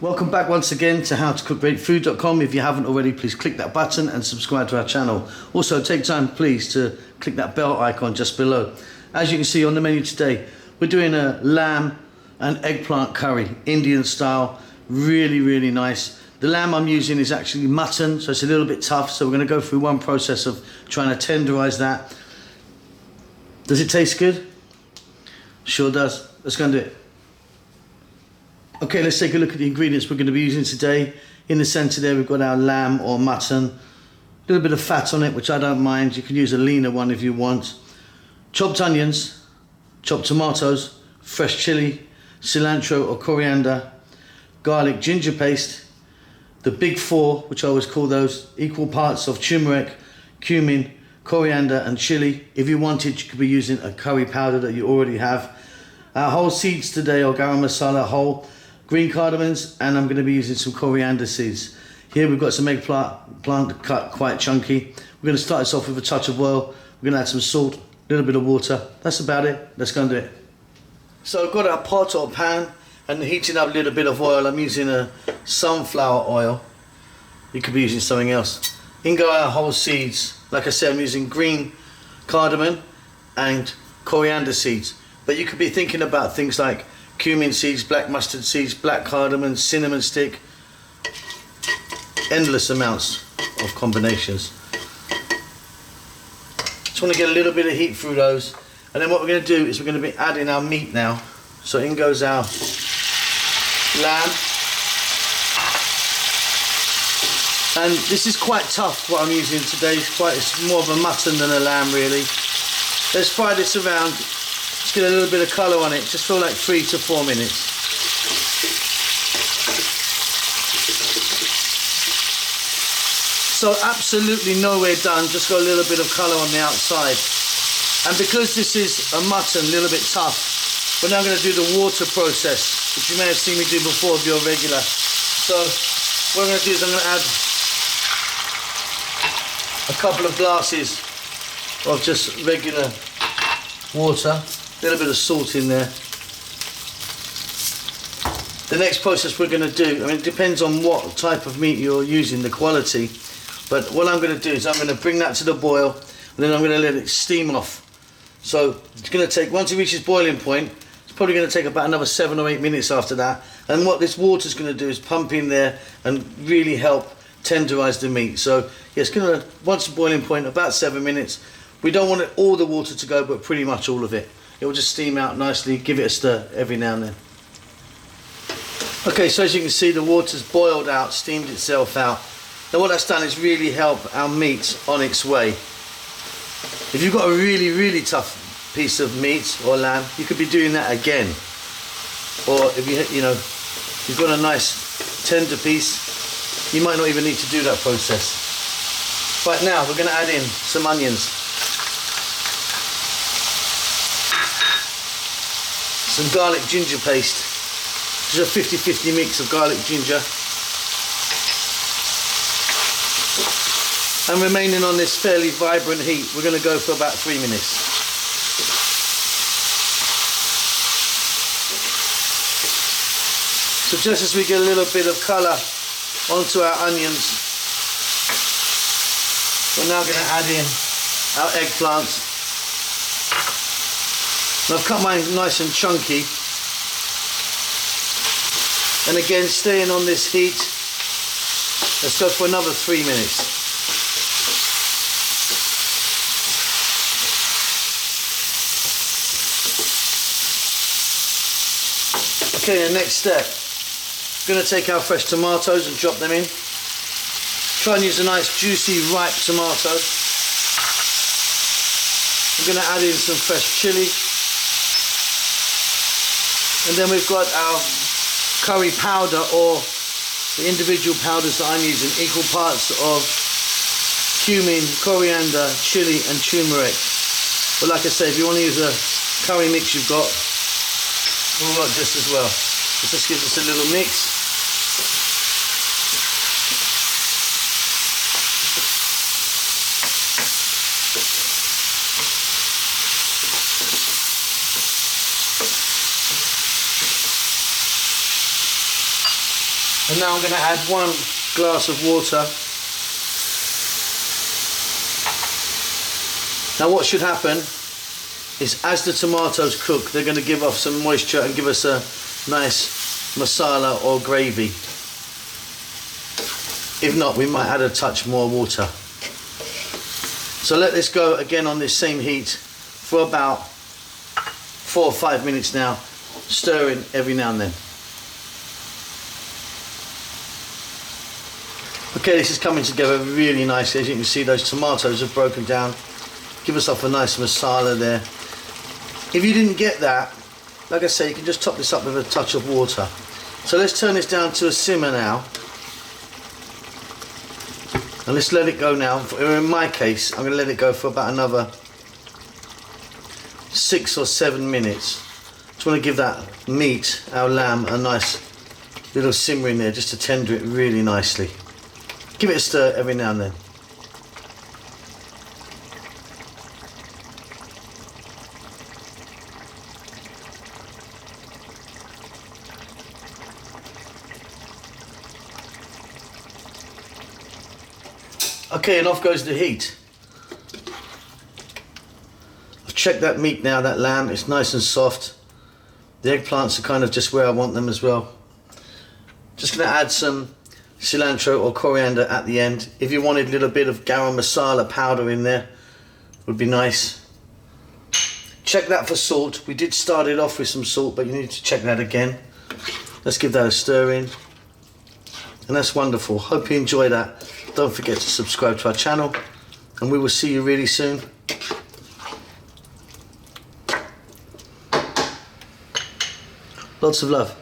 Welcome back once again to howtocookgreatfood.com. If you haven't already, please click that button and subscribe to our channel. Also, take time please to click that bell icon just below. As you can see on the menu today, we're doing a lamb and eggplant curry, Indian style, really nice. The lamb I'm using is actually mutton, so it's a little bit tough, so we're going to go through one process of trying to tenderize that. Does it taste good? Sure does. Let's go and do it. Okay, let's take a look at the ingredients we're going to be using today. In the center there we've got our lamb or mutton. A little bit of fat on it, which I don't mind. You can use a leaner one if you want. Chopped onions, chopped tomatoes, fresh chili, cilantro or coriander, garlic ginger paste, the big four, which I always call those, equal parts of turmeric, cumin, coriander and chili. If you wanted, you could be using a curry powder that you already have. Our whole seeds today are garam masala whole, green cardamoms, and I'm going to be using some coriander seeds. Here we've got some eggplant cut quite chunky. We're going to start this off with a touch of oil. We're going to add some salt, a little bit of water. That's about it. Let's go and do it. So I've got our pot or pan and heating up a little bit of oil. I'm using a sunflower oil. You could be using something else. In go our whole seeds. Like I said, I'm using green cardamom and coriander seeds. But you could be thinking about things like cumin seeds, black mustard seeds, black cardamom, cinnamon stick. Endless amounts of combinations. Just want to get a little bit of heat through those. And then what we're going to do is we're going to be adding our meat now. So in goes our lamb. And this is quite tough what I'm using today. It's more of a mutton than a lamb really. Let's fry this around. Just get a little bit of colour on it, just for like 3 to 4 minutes. So absolutely nowhere done, just got a little bit of colour on the outside. And because this is a mutton, a little bit tough, we're now going to do the water process, which you may have seen me do before if you're regular. So what I'm going to do is I'm going to add a couple of glasses of just regular water. A little bit of salt in there. The next process we're going to do, I mean it depends on what type of meat you're using, the quality, but what I'm going to do is I'm going to bring that to the boil and then I'm going to let it steam off. So it's going to take, once it reaches boiling point, it's probably going to take about another 7 or 8 minutes after that, and what this water is going to do is pump in there and really help tenderize the meat. So yeah, it's going to, once the boiling point, about 7 minutes. We don't want all the water to go, but pretty much all of it. It will just steam out nicely, give it a stir every now and then. Okay, so as you can see, the water's boiled out, steamed itself out. Now what that's done is really help our meat on its way. If you've got a really tough piece of meat or lamb, you could be doing that again. Or if you've got a nice tender piece, you might not even need to do that process. Right now, we're going to add in some onions. Some garlic ginger paste. This is a 50-50 mix of garlic ginger. And remaining on this fairly vibrant heat, we're going to go for about 3 minutes. So just as we get a little bit of colour onto our onions, we're now going to add in our eggplant. And I've cut mine nice and chunky, and again staying on this heat. Let's go for another 3 minutes. Okay, the next step, we're going to take our fresh tomatoes and drop them in. Try and use a nice juicy ripe tomato. We're going to add in some fresh chili. And then we've got our curry powder, or the individual powders that I'm using, equal parts of cumin, coriander, chili and turmeric. But like I say, if you want to use a curry mix you've got, we'll work just as well. Let's just give this a little mix. And now I'm going to add 1 glass of water. Now what should happen is as the tomatoes cook, they're going to give off some moisture and give us a nice masala or gravy. If not, we might add a touch more water. So let this go again on this same heat for about 4 or 5 minutes now, stirring every now and then. Okay, this is coming together really nicely. As you can see, those tomatoes have broken down. Give us off a nice masala there. If you didn't get that, like I say, you can just top this up with a touch of water. So let's turn this down to a simmer now. And let's let it go now. In my case, I'm going to let it go for about another 6 or 7 minutes. Just want to give that meat, our lamb, a nice little simmer in there just to tender it really nicely. Give it a stir every now and then. Okay, and off goes the heat. I've checked that meat now, that lamb, it's nice and soft. The eggplants are kind of just where I want them as well. Just going to add some cilantro or coriander at the end. If you wanted a little bit of garam masala powder in there, would be nice. Check that for salt. We did start it off with some salt, but you need to check that again. Let's give that a stir in. And that's wonderful. Hope you enjoy that. Don't forget to subscribe to our channel, and we will see you really soon. Lots of love.